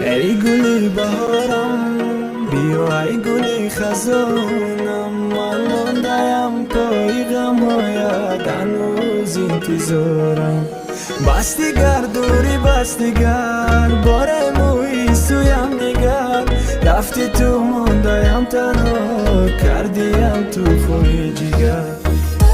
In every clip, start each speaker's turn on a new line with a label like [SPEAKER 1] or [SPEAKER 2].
[SPEAKER 1] ای گلی بهارم بیا ای گلی خزانم من موندم پای غم‌هایت هنوز انتظارم بس دیگر دوری بس دیگر بار موی سویم نگر رفتی تو موندم تنها کردیم تو خوی جگر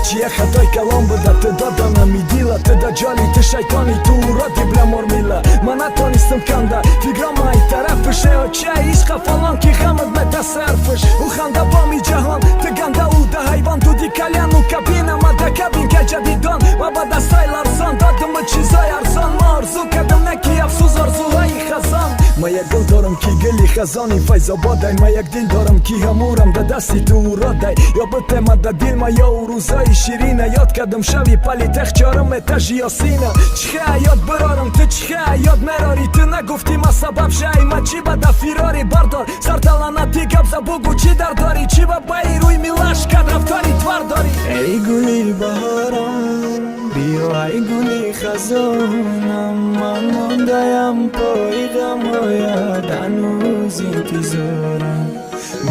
[SPEAKER 2] چیه خطای کلام بوده تو دادا نمیدیلا تو دا جالی تو شیطانی تو رادی بلا مرمیلا من نتانستم کنده فکرم های طرفشه و چه عشق فلان که غمت مده صرفش او خنده بامی جهان تو گنده او ده حیوان تو دی کلیان و کبین امده کبین که جدیدان و با دستای لرزان دادم چیزای ارزان ما ارزو کردم نکی افسوز ارزوهای خزان ما یک دل دارم که گلی خزانی فیض آبادای ما یک دل دارم که همورم ده دستی تو رادای یا بته ما ده دل ما یا او روزای شیرینه یاد کردم شوی پلی تخ چارم تش یاسینه چخه یاد برارم تو چخه یاد مراری تو نگفتی ما سبب شای ما چی با ده فیراری بردار سرطلانه دی گبزه بگو چی در داری چی با بایی روی میلاش کد رفتاری توار داری
[SPEAKER 1] ای گلی بهارم بیا ای گلی خزانم من موندم پای غم‌هایت هنوز انتظارم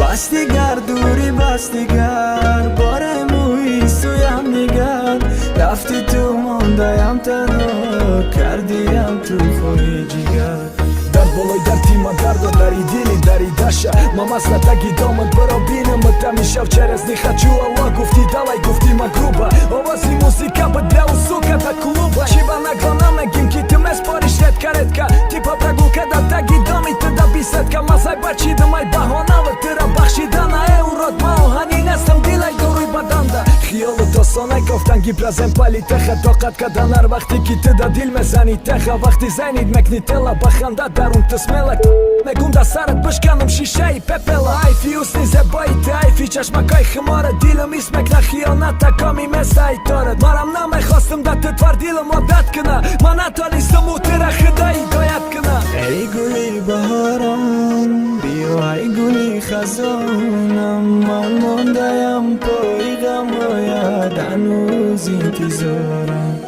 [SPEAKER 1] بس دیگر دوری بس دیگر بار موی سویم نگر رفتی تو موندم تنها کردیم تو خوی جگر
[SPEAKER 2] در بالای در تیما درد داری دیلی داری داشا ما مسلطگی دامد برا بینم تمیشو چرز نیخه چو الله گفتی دلای گفتی مگروبه آوازی موسیقا بدله و سوکه تا کلوبه چی با نگانم نگیم که تم اسپاریش رد کرد که تیپا بگو که دا تگی دامی تو دا بیست که مزای بچیدم ای بهانه و تیرا بخشیدن اوراد ما و هنی نستم دیلای دوروی بدن ده خیال تو سانه گفتن گی پرزن پلی تخه طاقت کدن هر وقتی که تو دا دیل مزنی تخه وقتی زنید مکنی تلا بخنده درون تسملک نگم دا سرت بشکنم شیشه ای پپلا ایفی اوسنی زبایی تا ایفی چشمکای خماره دیلم اسمک نه خیانت کامی مثل ای تارد مرم نمیخواستم دا تو توار دیلم عادت کنه من نتانستم او تیره خدایی گاید کنه
[SPEAKER 1] ای گلی بهارم بیا ای گلی خزانم من موندم پای غم‌هایت هنوز انتظارم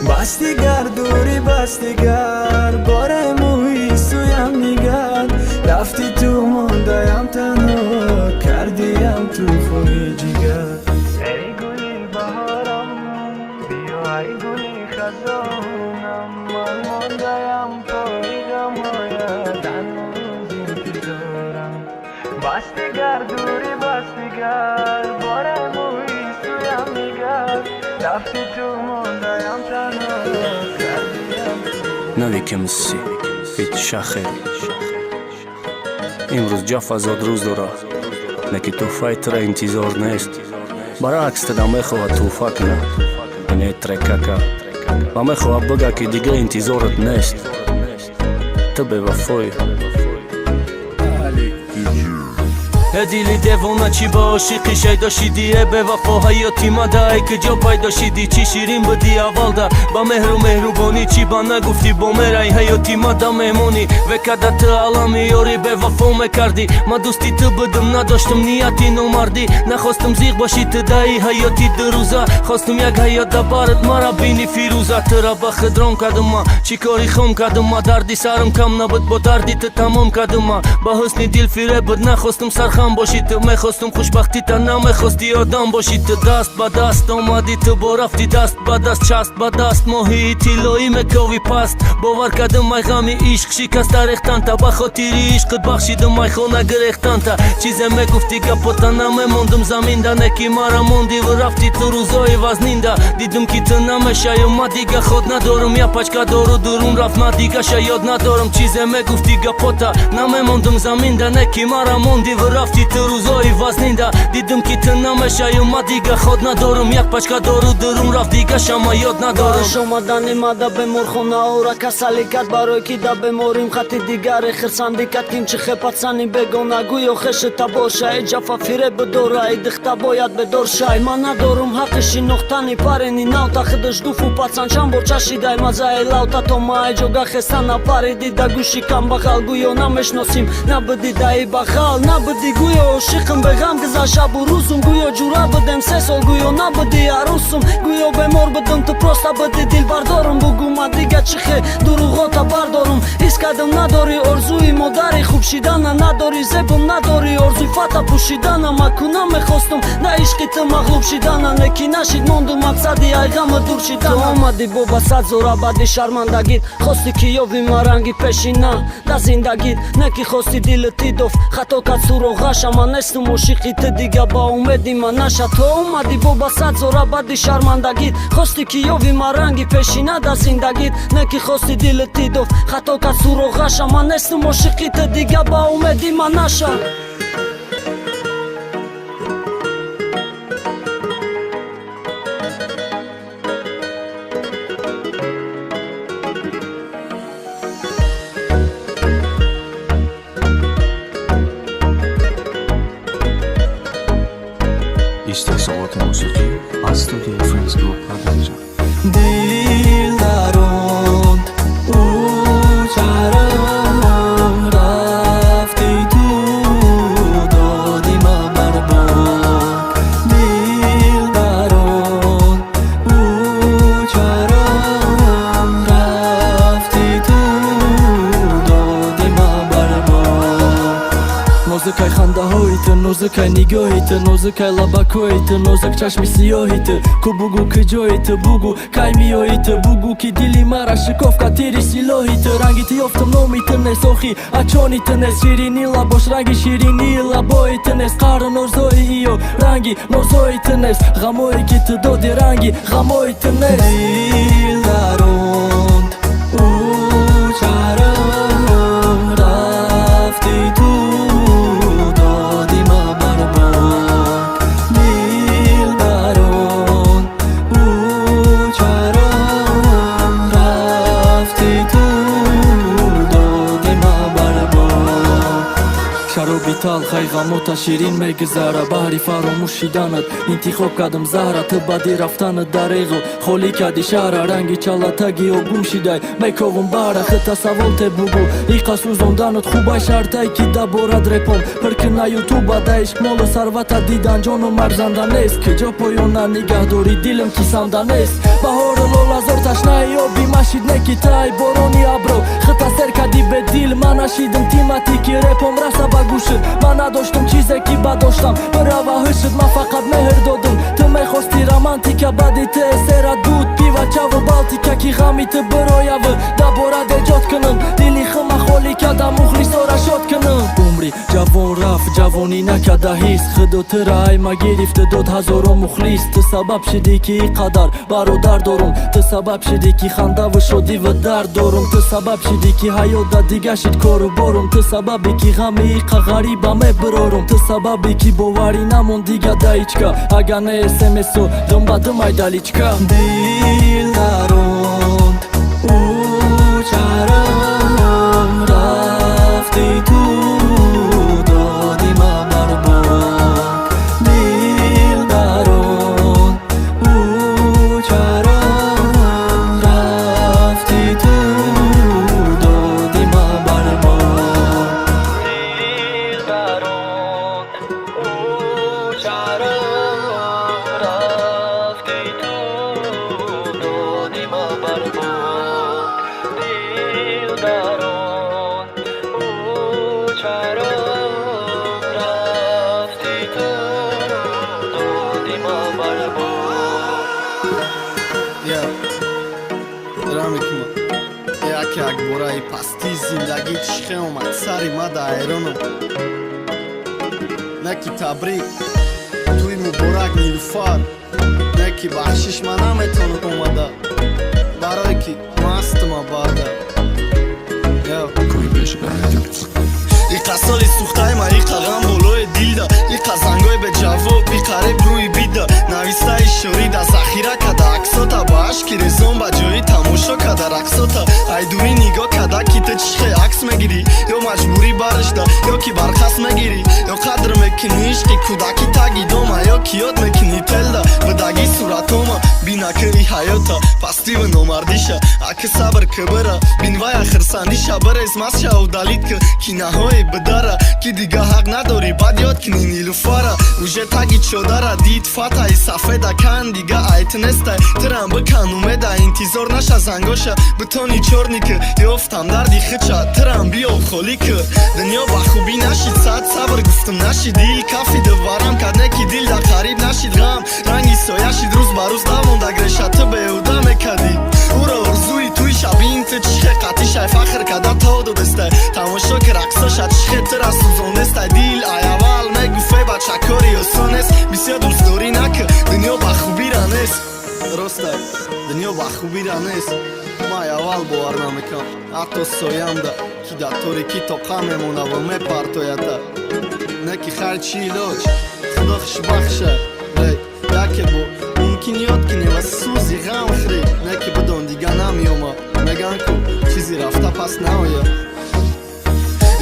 [SPEAKER 1] بس دیگر دوری بس دیگر بار موی سویم نگر رفتی تو موندم تنها کردیم تو خوی جگر ای گلی بهارم بیا ای گلی خزانم من موندم پای غم‌هایت هنوز انتظارم بس دیگر دوری بس دیگر بار موی سویم نگر رفتی تو موندم تنها کردیم
[SPEAKER 3] навекемси ҳеҷ шахе имрӯз ҷаф азод рӯз дорад леки тӯҳфаи тура интизор нест баръакс туда мехоҳад тӯҳфа куна не трекака ва мехоҳад бигӯяд ки дигар интизорат нест ту бевафоӣ دلی دیوانه چی با عاشقی شیدا شیدی به وفا حیاتی مده که جا پیدا شیدی چی شیرین بدی اول ده با مهر و مهربانی چی با نگفتی با مرای حیاتی مده مهمانی و کده تو علامی یاری به وفا مکردی ما دوستی تو بدم نداشتم نیتی نمردی نخواستم زیغ باشی تو دایی حیاتی دو روزه خواستم یک حیات ده بارد مرا بینی فیروزه تو را به خدران کردم ما چی کاری خم کردم ما دردی سرم کم نبود با دردی تو تمام کردم ما با حسنی دل فیره بود نخواستم سرخم باشی تو میخواستم خوشبختی تا نمیخواستی آدم باشی تو دست با دست آمدی تو با رفتی دست با دست چست با دست ماهی تیلایی مکاوی پست باور کردم مای غمی عشق شکست ریختن تا بخاطری عشقت بخشیدم مای خونه گریختن تا چیزه میگفتی گپاتا نمیموندم زمین ده نکی مرا موندی و رفتی تو روزای وزنین ده دیدم که تو نمیشه ما دیگه خود ندارم یا پچکا دارو درون رفت ما دیگه شاید ندارم چیزه میگفتی گپاتا نمیموندم زمین ده نکی مرا موندی و رفتی تو روزای وزنینده دیدم که تو نمیشه ما دیگه خود ندارم یک پچکا دارو درون رفت دیگه شما یاد ندارم
[SPEAKER 4] شما دانی ماده به مرخونه اورا کسالی کد برای که ده بموریم خطی دیگر خرسندی کد کیم چه خپتسانی بگونه گویا خشتا باشه ای جفا فیره بدوره ای دختا باید بدور شای من ندارم حقشی نختانی پارینی ناو تا خدش گفو پتسان چند بار چشیدای مزه ای لاو تا تو ما ای جوگا خستان پاریدی ده گوشی کم بخال گویا نمشناسیم نبدی دایی بخال نبدی گویا عاشقم به غم گذشت و روزم گویا جورا بدم سه سال гӯё набуди арӯсум гӯё бемор будум ту проста буди дилбардорум бугӯ ман дига чӣ хе дуруғота бардорум ҳис кардам надори орзуи модари хуб шидана надори зебум надори орзуи фата пӯшидана ма кунам мехостум на ишқи ту мағлуб шидана неки нашид монду мақсади айғаму дур шидана ту омади бо ба сад зора бади шармандагит хости ки ёви ма ранги пешина да зиндагит неки хости дили ти доф хато кад суроғаша ман нестум ошиқи ту дига ба умеди ман наша ту омади бо ба сад зора бади шармандагит хости ки ёви ма ранги пешина да зиндагит неки хости дили ти доф хато кад суроғаша ман нестум ошиқи ту дига ба умеди ман наша
[SPEAKER 5] İşte Soğut Musiki az Studio Friends Group Production.
[SPEAKER 1] Dildaron uçaram rafti tu dodima barbok Dildaron uçaram rafti tu dodima barbok Музыкай хандаҳоиту нозукай нигоҳиту нозукай лабакоиту нозук чашми сиёҳиту ку бугу ки ҷоиту бугу кай миёиту бугу ки дили мара шикоф катири силоҳиту ранги ёфтам номиту нест охи ачониту нест ширини лабош ранги ширини лабоиту нест қару норзои иё ранги норзоиту нест ғамое ки ту доди ранги ғамоиту нест Дилдарон учарам рафти ту шароби талхай ғамота ширин мегузара баҳри фаромӯшиданат интихоб кардам заҳра ту баъди рафтанат дар эғл холӣ карди шаҳра ранги чалатаги обгум шидай мековум баҳра хита савол те бугу иқа сӯзонданат хубай шартай ки даборад репом пиркина ютуба да ишқ молу сарвата дидан ҷону марзанда нест ки ҷо поёна нигаҳдори дилим ки санда нест баҳору лолазор ташнаи оби машид неки тай борони абро хита сер кади бедил ман нашидим тимати ки репом раса ба гӯшит ман надоштам чизе ки ба доштам бирава ҳушит ман фақат меҳр додум ту мехости романтика баъди ту эсера дуд пива чаву балтика ки ғами ту бирояву даборад эҷод кунам дили хима холӣ кардам мухлисора шод кунам умри ҷавон рафт ҷавонӣ накарда ҳис худо тура айма гирифту дод ҳазоро мухлис ту сабаб шидӣ ки и қадар бародар дорум ту сабаб шидӣ ки хандаву шодиву дард дорум ту сабаб шидӣ ки ҳаёта дига шид кору борум ту сабабе ки ғами иқа ғариба мебирорум ту сабабе ки боварӣ намон дига даичка агар не смсо думбадумай даличка Дилдарон учарам рафти ту додима барбок Дилдарон учарам рафти ту додима барбок Дилдарон учарам рафти ту додима барбок Дилдарон учарам рафти ту додима барбок
[SPEAKER 6] рамикма яке акбораи пастии зиндагӣ чише омад сари мада айроном неки табрик туи муборак нилуфар неки бахшиш ма наметонад омада барое ки мастма баъда иқа соли сухтайма иқа ғам болои дилда иқа зангои беҷавоб иқареб рӯи бида нависта ишорида захира када аксота ба ашки резон ба ҷои тамошо када рақсота айдурӣ нигоҳ када ки ту чихе акс мегирӣ ё маҷбурӣ баришда ё ки барқас мегирӣ ё қадр мекунӣ ишқи кӯдаки таги дома ё ки ёд мекунӣ телда бидаги суратома бина ки и ҳаёта пастиву номардиша аки сабр кибира бин вай ахирсанди шабарез мас шавдалид ки кинаҳои бидара ки дига ҳақ надорӣ баъд ёд кини нилуфара уже таги чодара дид фатаи сафеда кан дига айтнестай тирам бикан умеда интизор наша зангоша битони чорники ёфтам дарди хича тирам биё холики дунё ба хубӣ нашид сад сабр гуфтам нашид дил кафи диварам кад неки дил да қариб нашид ғам ранги сояшид рӯз ба рӯз давонда греша ту беҳуда мекади уро орзуи туи шабин ту чихе қатишай фахр када то додестай тамошо ки рақсоша чихе тира сӯзондестай дил айавал мегуфе бачакори осонест бисёр дӯстдорӣ наки дунё ба хубира нест ростай дунё ба хубира нест май аввал бовар намекам ҳатто соямда ки дар торикӣ тоқа мемона ва мепартоята неки хайр чи илоҷ худо хушбахша яке бо мумкин ёд кине ва сӯзи ғам хӯрӣ неки бидон дига намеома меган ку чизи рафта пас наояд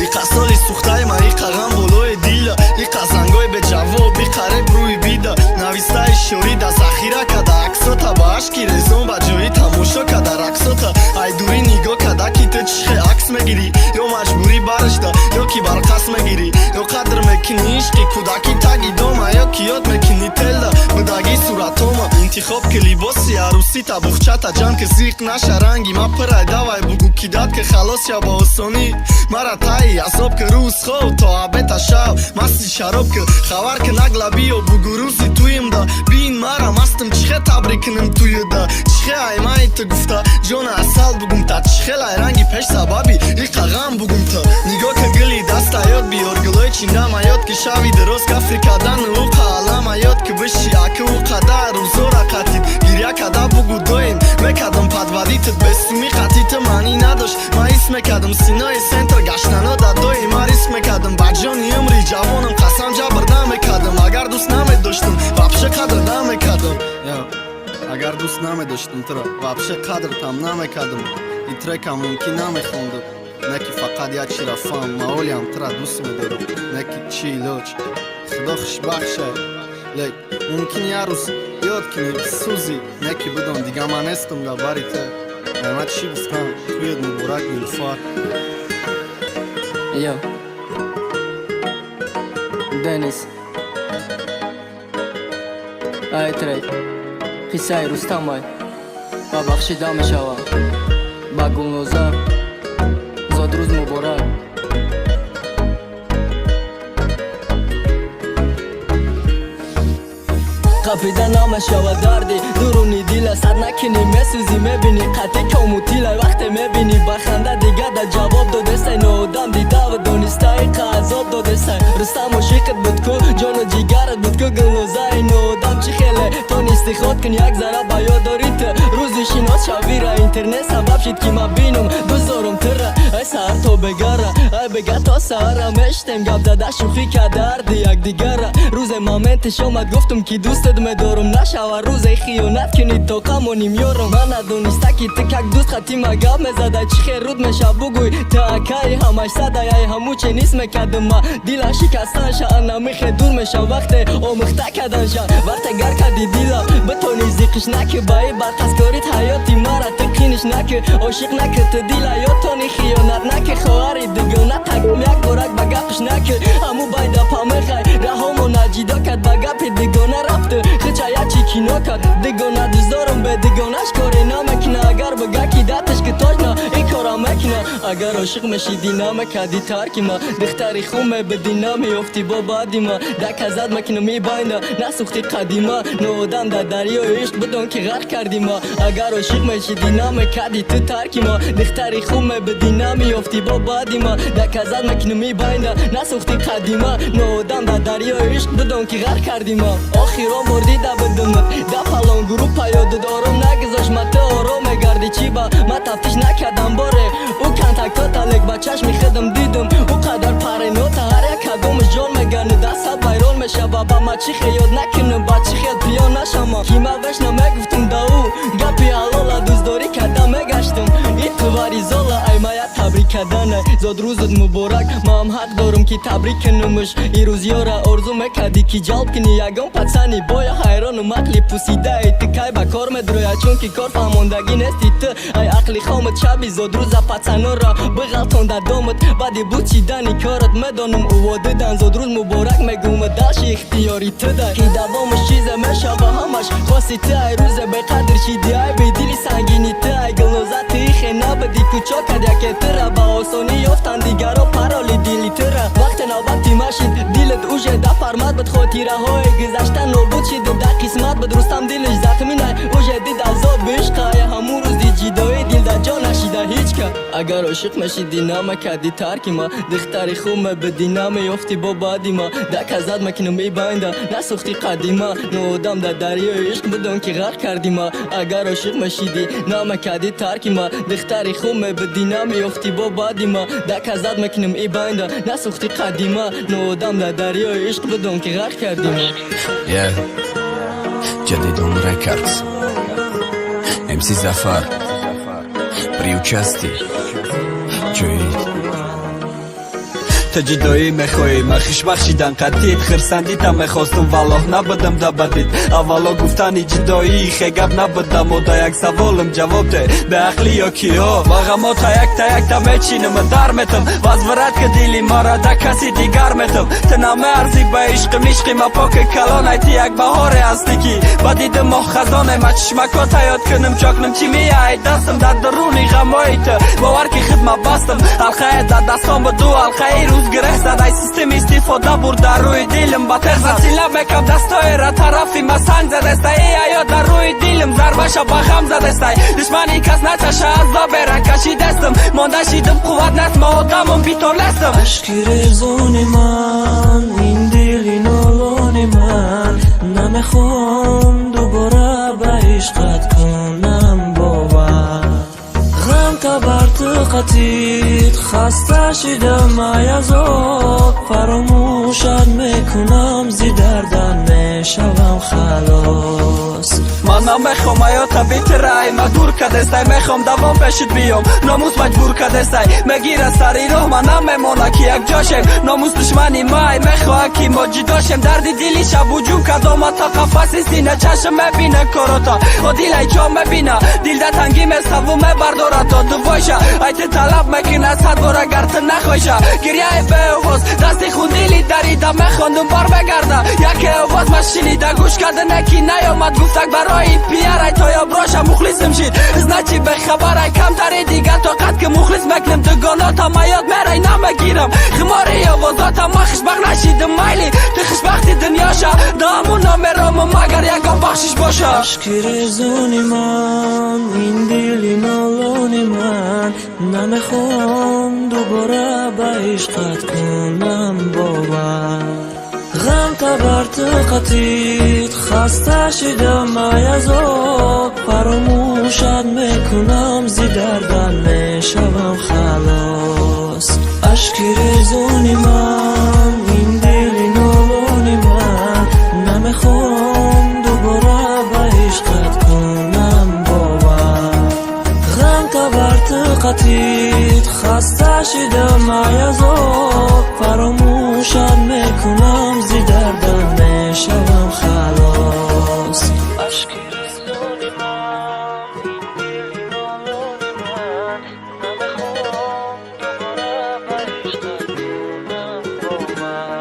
[SPEAKER 6] иқа соли сухтаи ман иқа ғам болои дила иқа зангои беҷавоб иқареб рӯи бида навистаи шорида захира када аксота ба ашки резон ба ҷои тамошо када рақсота ай дурӣ нигоҳ када ки ту чихе акс мегирӣ ё маҷбурӣ барашда ё ки барқас мегирӣ ё қадр мекунӣ ишқи кӯдаки таги дома ё ки ёд мекунӣ телда будаги суратома интихоб ки либоси арӯсита бухчата ҷам ки зиқ наша ранги ма пырай давай бугу ки дад ки халос я ба осонӣ мара таи азоб ки рӯз хоб то абета шав масти шароб ки хабар ки наглаби ё бугу рӯзи туимда бин мара мастим чихе табри куним туюда чихе аймаи ту гуфта ҷона асал бугумта чихе лай ранги пеш сабаби иқа ғам бугумта нигоҳ ки гили даста ёд биёр гулои чиндама ёд ки шави дароз кафри кадан уқа алама ёд ки биши аки уқада рӯзора қатид гиря када бугу доим мекадам падвадитит бесуми қатиту маънӣ надошт ма ҳис мекадам синои сентр гаштано да доим ма риск мекадам ба ҷони умри ҷавонам қасам ҷабр намекадам агар дӯст намедоштам вабше қадр намекадам агар дӯст намедоштам туро вабше қадртам намекадам и трекам мумкин намехондам неки фақат як ширафам маолиам тура дӯст медорам неки чи илоҷ худо хушбахшад лек мумкин як рӯз ёд кунӣ сӯзи неки бидон дига ман нестам дар бари ту ма чӣ гуфтам туед муборак нилуфар
[SPEAKER 1] Yo Денис ай трек қиссаи рустамай ва бахшида мешавам ба гулнозар зодрӯз муборак қапида намешава дарди дуруни дила сад накини месӯзи мебини қати комутилай вақте мебини ба ханда дига да ҷавоб додесай ноодам дидава донистаи қазоб додесай рустам ошиқат буд ку ҷону ҷигарат буд ку гулнозаи ноодам чӣ хеле тонисти ход кун як зара ба ёд дорид рӯзи шинос шавира интернет сабаб шид ки ма бинум дӯздорум тура ай саҳар то бегара ай бега то саҳара мештем гап зада шӯхӣ кадарди якдигара рӯзе моментиш омад гуфтум ки дӯстат медорум нашава рӯзе хиёнат кунӣ то камоним ёрам ман надониста ки ту как дӯст хатима гап мезада чӣ хел руд меша бугӯй ту акаи ҳамаш садай ай ҳамӯ ченист мекардим ма дила шикастанша намихе дур меша вақте омӯхта каданша вақте гар кади дила битони зиқиш наки баи бартаскорит ҳаёти мара ту қиниш наки ошиқ наки ту дила ётони хиёнат наки хоҳари дугона тагом як борак ба гапиш наки ҳамӯ байда памехай раҳомо наҷидо кад ба гапи дугона рафту хича ячи кино кад дугона дӯздорум бе дугонаш коре намекуна агар бага ки датиш ки тожна и кора мекуна агар ошиқ мешидӣ намекади тарки ма духтари хун мебидӣ намеёфтӣ бо баъди ма даказад мекунам мебайнда насӯхти қадима ноодам дар дарёи ишқ бидон ки ғарқ кардӣ ма агар ошиқ мешидӣ намекади ту тарки ма духтари хун мебидӣ намеёфтӣ бо баъди ма даказад мекунам мебайнда насӯхти қадима ноодам дар дарёи ишқ бидон ки ғарқ кардӣ ма охирон бор дида бидумат да фалон группа ёдуд ором нагузошт ма ту ором мегарди чӣ ба ма тафтиш накардам боре ӯ контактота лек ба чашми худам дидум ӯ қадар паренота ҳар як кадомаш ҷон мегани дастат вайрон мешава ба ма чӣ хел ёд накунам ба чӣ хел пиён нашама ки ма вешна мегуфтум да ӯ гапи ҳалола дӯздорӣ карда мегаштум твари зола ай мая табрик кардана зод рӯзат муборак маам ҳақ дорам ки табрик кунамаш ирӯз ёра орзу мекарди ки ҷалб кунӣ ягон пацани боя ҳайрону мақли пусидаи ту кай ба кор медроя чунки кор фаҳмондагӣ нести ту ай ақли хомат шаби зод рӯза пацанора биғалтонда домат баъди бучидани корат медонам уводидан зод рӯз муборак мегӯма далши ихтиёри туда ки давомаш чизе мешава ҳамаш хоси ту ай рӯзе беқадр шиди ай бедили сангини ту ай гулнозати ихе набади кучо кад яке тура ба осонӣ ёфтан дигаро пароли дили тура вақте навбати машид дилат уже да фармад бад хотираҳои гузашта нобуд шиду да қисмат бад рустам дилаш захминай уже дид азоб ишқая ҳамун рӯз ди ҷидоӣ дил да ҷо нашида ҳичка агар ошиқ мешидӣ намакарди тарки ма духтари хуб мебидӣ намеёфтӣ бо баъди ма даказад макинам ибайнда насӯхти қадима ноодам да дарёи ишқ бидон ки ғарқ карди ма агар ошиқ мешидӣ намакарди тарки ма духтари хуб мебидӣ намеёфтӣ бо баъди ма даказад макинам ибайнда насӯхти қадима ноодам да дарёи ишқ бидон ки ғарқ карди ма
[SPEAKER 7] Jadidon Records MC Zafar При участии Joey
[SPEAKER 8] تا جدایی میخوایی مخیش بخشیدن قطید خرسندیتم میخواستم والله نبودم دبدید اولا گفتنی جدایی خیگب نبودم و دا یک سوالم جواب ده به عقلی یا کیا و غما تا یک تا میچینم در میتم و از ورد که دیلی ما را دا کسی دیگر میتم تنامه ارزی به عشق میشقی ما پاک کلان ایتی یک بهاره هستی کی و دیدم ما خزانه ما چشمکات یاد کنم چاکنم چی میای دستم در درونی غمایی تو باور که خدمه بستم الخیر در دستام بدو الخیر روز گره زد ای سیستم استفاده برد در روی دیلم با تر زد سیلا بکم دستای را طرفی ما سنگ زد است ای یا در روی دیلم ضربش با غم زد است دشمنی کس نچشه از دا بره کشی دستم مانده شیدم قوت نست ما آدمم بیتار لستم
[SPEAKER 9] عشقی رزون من این دیلی نالون من نمیخوام دوباره به عشقت کنم باور غم تبرت قطید خسته شدم ای از آب فراموشت میکنم زی دردم میشوم خلاص
[SPEAKER 8] من نمیخوام ایاتا بیترای ما دور کدستای میخوام دوام پیشت بیام ناموس مجبور کدستای میگیره سری راه من نمیمونه که یک جاشم ناموس دشمنی مای میخواه که ما جداشم دردی دیلی شب و جون کدام تا قفص سینه چشم میبینه کاراتا و دیلای جا میبینه دیل ده تنگی میسو میبرداره تا دوایشه ایت طلب میکنه صد بار اگر تو نخوایشه گریه به آواز دستی خون دیلی دریده میخواندم بار بگرده یک آواز مشینیده گوش کرده نکی نیامد گفتک برای پیار ای تا یا براشم مخلصم شید ازنا چی به خبر ای کم تری دیگه تا قد که مخلص مکنم دگاناتا ما یاد میره نمگیرم خماری آوازاتا ما خشبخ نشیدم مایلی تو خشبختی دنیاشا دامون نمیرم مگر یکم بخشش باشه
[SPEAKER 9] عشقی رزونی من این دیلی نالونی من نمیخوام دوباره به عشقت کنم باور غم تبرت قطید خسته شدم ای از آب فراموشت میکنم زی دردم میشوم خلاص عشقی رزونی من این دیلی نالونی من نمیخوام دوباره به عشقت کنم باور غم تبرت قطید خسته شدم ای از آب فراموشت میکنم زی دردم میشوم خلاص عشقی رزونی من دیلی نالونی من نمیخوام دوباره به عشقت کنم باور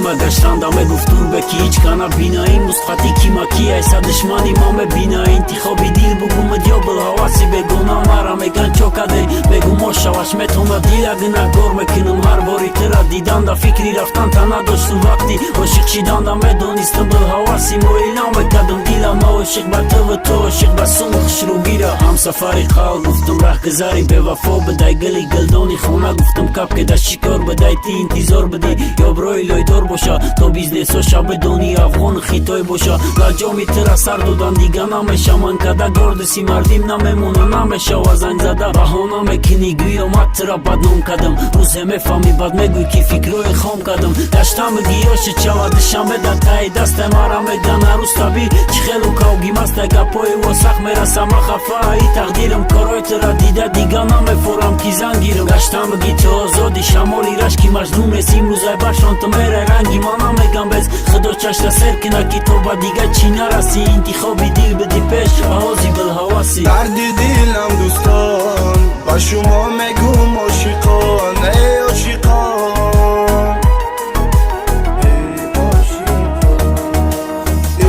[SPEAKER 3] ма гаштанда мегуфтур беки ҳич кана бинаи мусқати кимаки айса душмани ма мебина интихоби дил бугумад ё билҳаваси бегона мара меган чо каде бегу мо шаваш метона дила гнагор мекунам ҳар бори тира диданда фикри рафтанта надошту вақти ошиқ шиданда медонистам билҳаваси мо эълон мекардам дила ма ошиқ ба тв то ошиқ ба сум хушрӯгира ҳамсафари қал гуфтам раҳгузари бевафо бидай гили гилдони хона гуфтам капке да шикор бидай ти интизор бидӣ ё брои лойдор боша то бизнесо шабедони афғон хитой боша лаҷоми тира сар додан дига намеша ман када гордиси мардим намемона намешава зань зада баҳона мекунӣ гӯё ман тира бадном кардам рӯзе мефаҳмӣ бад мегӯй ки фикрои хом кардам гаштам биги ёши чава душанбе да таи дасте мара мегана рӯз таби чӣ хелу кавги маста гапои восах мерасама хафа и тақдирам корои тира дида дига намефорам ки зан гирам гаштам биги ту озоди шамоли рашки маҷнун нест имрӯзай башонту мерай ранги ма намегам без худо чашта сер кина ки то ба дига чӣ нараси интихоби дил биди пеш аҳози билҳаваси
[SPEAKER 6] дарди дилам дӯстон ба шумо мегум ошиқон эй ошиқон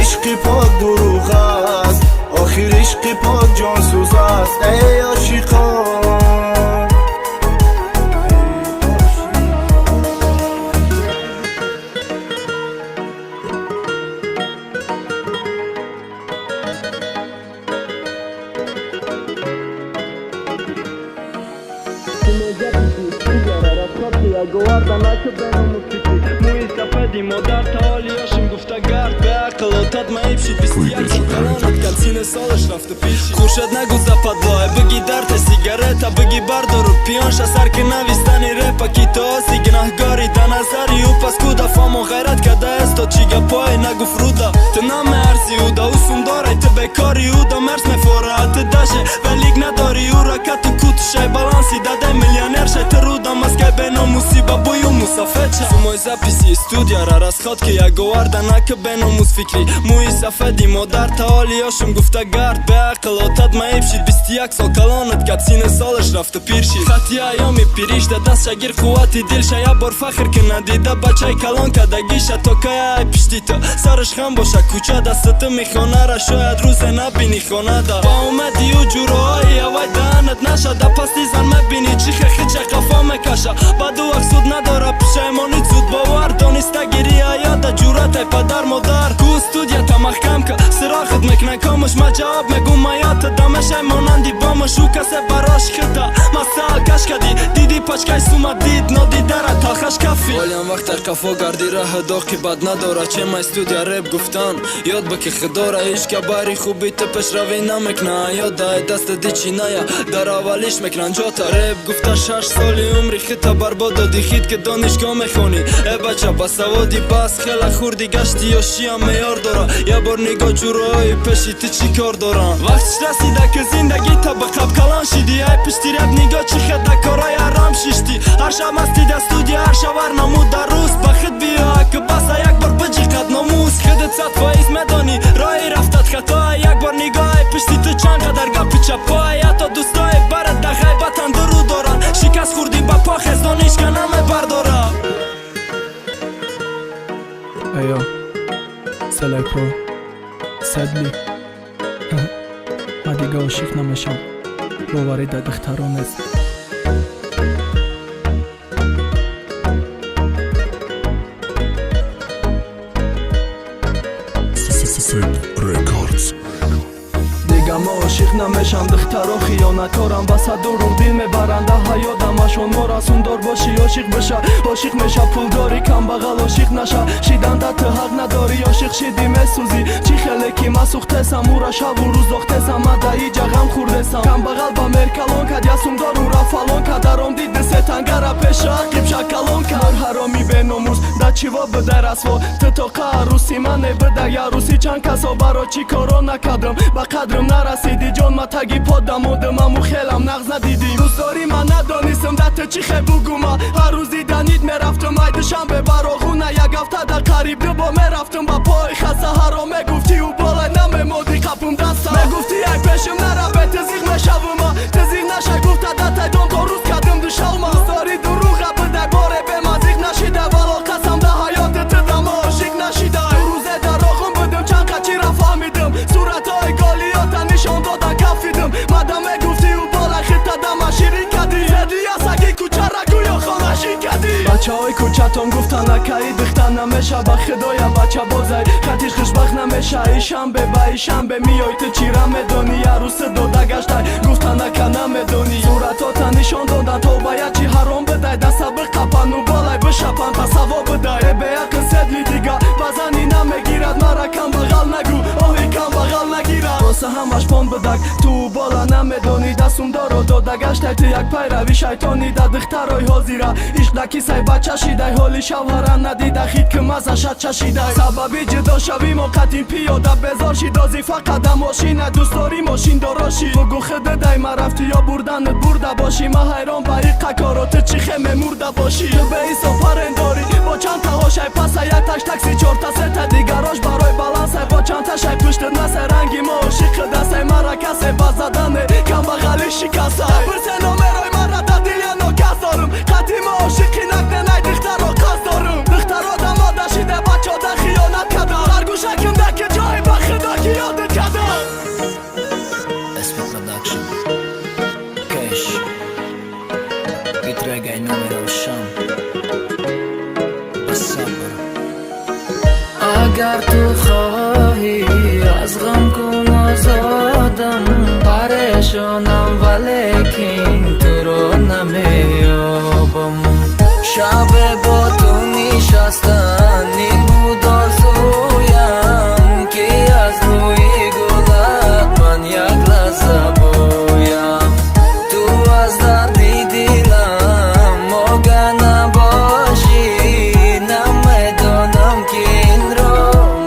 [SPEAKER 6] ишқи пок дурӯғ аст охир ишқи пок ҷонсӯз аст эй ошиқон
[SPEAKER 2] модар таоли ёшим гуфта гард беақл отад маибшид бистияк солкалонат калсини солаш рафту пиши хуршед нагу западлое биги дарте сигарета биги бардору пионша сарки навистани репа ки тооси гнаҳгори да назари ӯ пас куда фамо ғайрат када есто чига пое нагуф руда ты намеарзи уда усум дорай ты бекори уда мерс мефора ты даже велик надори ура кату кутушай баланси дадай миллионершай ты руда маскай беномуси бабуюл мусафеча сумой записи студияра расход ки яговарда нака беномус фикри муи сафеди модар таоли ёшим гуфта гард беақл отад маибшид 21 сол калонат кад сине солаш рафту пиршид хати аёми пиришда даст шагир қуввати дилша я бор фахр ки надида бачай калон кадагиша то кая ай пишти то сараш хам боша куча дастаты мехонара шояд рӯзе набини хонада ба омади ӯ ҷуроҳои авай даанат наша да пасти зан мебини чӣ хехича қафо мекаша баду ақсуд надора пушаймонит зуд бовар дониста гири аяда ҷуратай падар модар ку студията маҳкамка сирохат мекунай комуш ма ҷавоб мегум маята дамешай монанди бомуш ӯ касе барош хита мастаал каш кади диди пачкай сума дид нодидара талхаш кафи олям вақтай қафо гарди раҳа доқи бад надора чемай студия реп гуфтан ёд баки хидора иш габари хуби ты пешравӣ намекна ёдай даста дичиная дар аввалиш мекунан ҷота реп гуфта 6 соли умри хита барбод доди хит ки донишгоҳ мехонӣ э бача ба саводи бас хела хурди гашти ёшиам меёр дора я бор нигоҳ ҷуроҳои пеши ты чӣ кор дорам вақтиш расида ки зиндагита ба қаб калон шидӣ ай пиштиряд нигоҳ чӣ хеда корои арам шишти ҳар шаб мастида студия ҳар шавар намуд дар рӯз ба хид биё аки баса як бор биҷиқад номус хидит 100% медонӣ роҳи рафтат хатоа як бор нигоҳи пишти ту чанд қадар гапи чапоа ҳатто дӯстои барат да ғайбатан дуру доранд шикаст хурдӣ ба по хез донишка намебардорад Ayo, Seleko, Sadly Ma diga ошиқ намешам боварӣ да духтарон нест дига мо ошиқ намешам духтаро хиёнаткорам ба садуру дил мебаранда ҳаёдамашон мо расундор боши ошиқ биша ошиқ меша пулдори камбағал ошиқ наша шиданда ту ҳақ надори ошиқ шидӣ месӯзӣ чӣ хеле ки ма сӯхтесам ура шаву рӯз дохтесам ма даи ҷағам хурдесам камбағал ба меркалон кад ясумдор ура фалон кадаром диди сетангара пеша ақиб шакалон кад мор ҳароми беномус да чиво бидай расво ту то қаруси мане бидай яруси чанд касо баро чӣ коро накардам ба қадрам нарасиди ҷон ма таги подам одамаму хелам нағз надиди дӯстдорӣ ма надонистам да ту чӣ хе бугума ҳар рӯз диданит мерафтам ай душанбе барохуна як ҳафта да қариб дубо мерафтам ба пои хаса ҳаро мегуфти ӯ болай намемоди қапум даста мегуфти ай пешим нарабе тизиқ мешавума тизиқ наша гуфта да тай дон то рӯз кардам душалма дӯстдорӣ дурӯға бидай боре бемазиқ нашида вало қасам да ҳаёти ту да бачаҳои кӯчатон гуфтанд акаи духтар намеша ба худоя бача бозай хатиш хушбахт намеша ишанбе ба ишанбе миёй ту чира медони арӯси дода гаштай гуфтанд ака намедони суратота нишон додан то ба ячи ҳаром бидай дастаби қапану болай бишапан тасаво бидай эбеяқин седли дига базани намегирад мара камбағал нагӯ оҳи камбағал нагирад роса ҳамаш пон бидак ту бола намедони дастумдоро дода гаштай ту як пайрави шайтони да духтарои ҳозира ишқдаки сай бача шидай ҳоли шавҳара надида хит ки мазаша чашидай сабаби ҷудо шави мо қатин пиёда безор ши дози фақат да мошина дӯстдори мошиндороши бугу хидидай ма рафти ё бурданит бурда боши ма ҳайрон ба иқакоро ту чӣ хе мемурда боши ту беҳисоб парендорӣ бо чанд таҳошай паса як таш такси чорта сета дигарош барои балансай бо чанд ташай пуштид насай ранги мо ошиқидасай мара касе ба задане камбағали шикасай пурсе номерои мара да диля нокас дорум қатъи мо ошиқи накненай духтаро қасд дорум духтаро да мода шиде бачода хиёнат када ҳаргӯшакунда ки ҷои ба худо ки ёдит када
[SPEAKER 4] SP Production Cash Итрегай номеро шам ба сабр
[SPEAKER 9] агар ту хоҳӣ аз ғам кун озодам парешонам валекин туро намеёбам шабе бо ту нишастан ин буд орзуям ки аз рӯи гулат ман як лаҳза боям ту аз дарди дилам мога набошӣ намедонам ки инро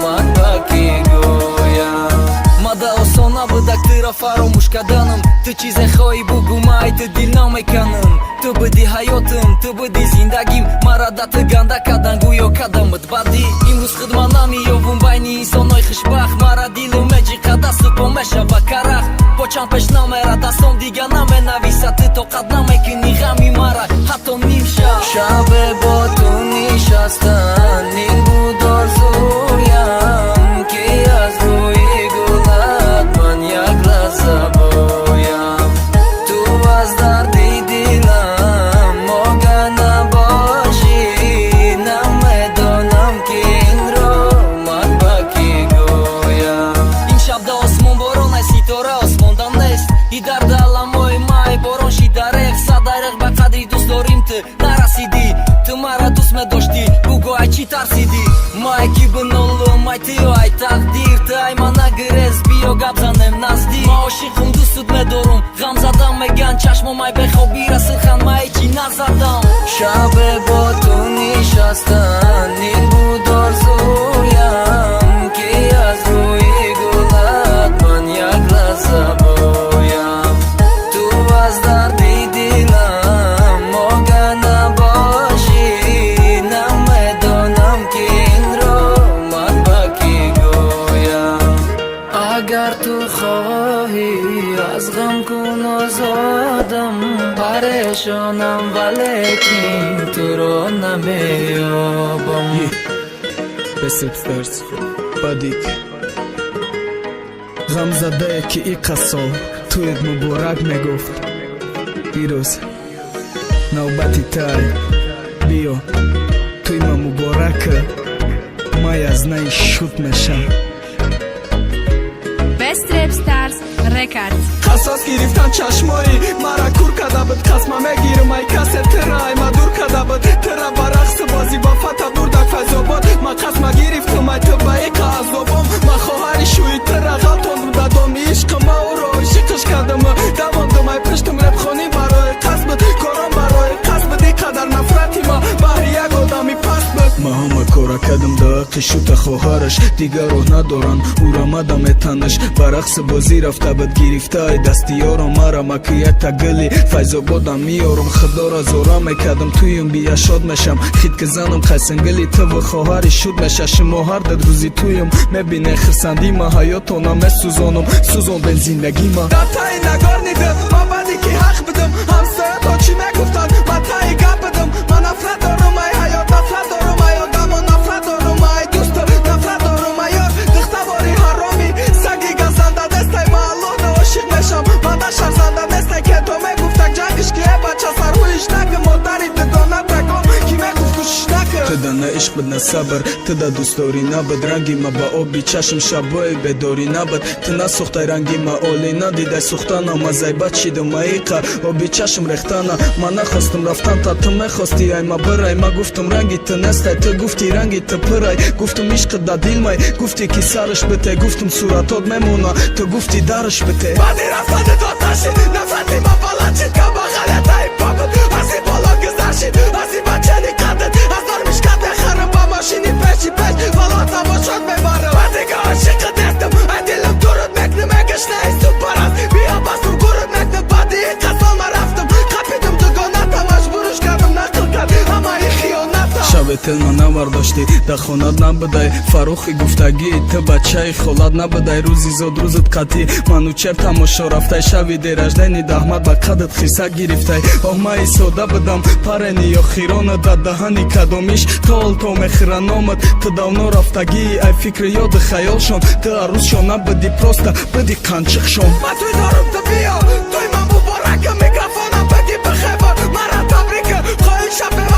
[SPEAKER 9] ман ба кӣ гӯям мада осон набудак тыро фаромӯш карданам ту чизе хоҳӣ бугӯ май ту дил намеканам ту буди ҳаётим ту буди зиндагим мара да ту ганда кардан гӯё кадамат баъди имрӯз хидма намеёвум байни инсонҳои хушбахт мара дилу меҷиқа дасту по мешава карах бо чанд пеш намера дастом дига наменависа ту тоқат намекунӣ ғами мара ҳатто ним шабе бо ту нишастан ин буд орзуям ки аз рӯи гулат ман як лаҳза боям ту аз дарди дилам мога набошӣ намедонам ки инро ман ба кӣ гӯям ин шаб да осмон борон ай ситора осмондан нест и дар даламои май борон шидарех садарех ба қадри дӯст дорим ту нарасидӣ ту мара дӯст медоштӣ бугӯ ай чӣ тарсидӣ май ки бинолум ай тиё ай тақдир ту ай ма нагирез биё гап занем наздик ма ошиқум дӯстут медорум ғам задам меган чашмом ай бехобӣ расилхан ма ҳечи назадам шабе бо ту нишастан ин буд орзуям ки аз рӯи гулат ман як лаҳза боям ту аз дарди дилам мога набошӣ намедонам ки инро ман ба кӣ гӯям агар ту хоҳӣ аз ғам кун озодам парешонам валекин туро намеёбам
[SPEAKER 2] Бесепстарс Бадик ғамзадае ки иқа сол туед муборак мегуфт ирӯз навбати тай биё туи ма муборака май аз наи шуд мешам
[SPEAKER 10] Best Rap Stars Records
[SPEAKER 2] қасос гирифтан чашмои мара кур када буд қасма мегирам ай касе тира ай ма дур када буд тира ба рақси бозӣ ба фата бурдак файзобод ма қасма гирифтум ай ту ба иқа азобом ма хоҳари шӯи тира ғалтон буда доми ишқи ма уро ишиқиш кардам давондум ай пиштум репхонӣ барои қасд буд кором барои қасд буд и қадар нафрати ма баҳри як одами паст буд ма ҳама кора кардам да ҳаққи шута хоҳараш дигар роҳ надоранд урамада метанаш ба рақси бозӣ рафта буд гирифтаи дасти ёром мара макията гили файзободам миёрум худора зора мекардам туюм бия шод мешам хит ки занам қайсингили туву хоҳари шуд меша шумо ҳар дад рӯзи туюм мебине хирсандӣ ма ҳаётона месӯзонум сӯзонден зиндагима дар таи нагор нидам ма баъде ки ҳақ будам ҳамсоятҳо чӣ мегуфтанд ма таи гап будам ма нафрат дорум ай ҳаёт нафрат дорум ай одамо нафрат дорум ай дӯсту нафрат дорум ай ёр духтавори ҳароми саги газанда дестай ма аллоҳда ошиқ мешам мада шарзанда дестай ке то мегуфтак ҷангиш ки е бача сарҳуиш наги модари дидона драгон ки мегуфт Ты да на ишq бад на сабр Ты да дӯстдорӣ набад Ранги ма ба оби чашм шабои бедорӣ набад Ты насӯхтай ранги ма олӣ надидай сӯхтана Ма зайбат шидам маиқа оби чашм рехтана Ма нахостам рафтан та ту мехости ай ма бирай Ма гуфтам ранги ту нестай ту гуфти ранги ту пирай Гуфтам ишқат да дил май гуфти ки сарш бите Гуфтам суратот мемона ту гуфти дарш бите Баъди рафтани доташи нафрати ма баланд шид Каба ғалатаи папат ази боло гузашид Ази бачани қадд аз дор мишкат мехарам Ба машини пеши пеш вало тамошот мебарам Ва дига ошиқат нестам ай дилам дуруд мекнам Мегашнаи супараст бия бастам гуруд мекнам Баъди иқа сол ма рафтам қапидам дугоната Машбурш кардам нақл кард ҳамаи хиёната Шабе телма навардошти да хонат набудай Фарухи гуфтагӣ ту бачаи холат набудай Рӯзи зод рӯзат қатӣ ману чер тамошо рафтай Шави дераждани дахмат ба қадд хирсак гирифтай Оҳмаи сода будам парени ё хирона да даҳани кадомиш Тол то мехираномад ту давно рафтагӣ ай фикри ёду хаёлшон Ту арӯзшон набуди проста буди қанчиқшон Ма туй дорум ту биё туй ман муборака Микрофонам баги бихебар мара табрика Хоҳи шабе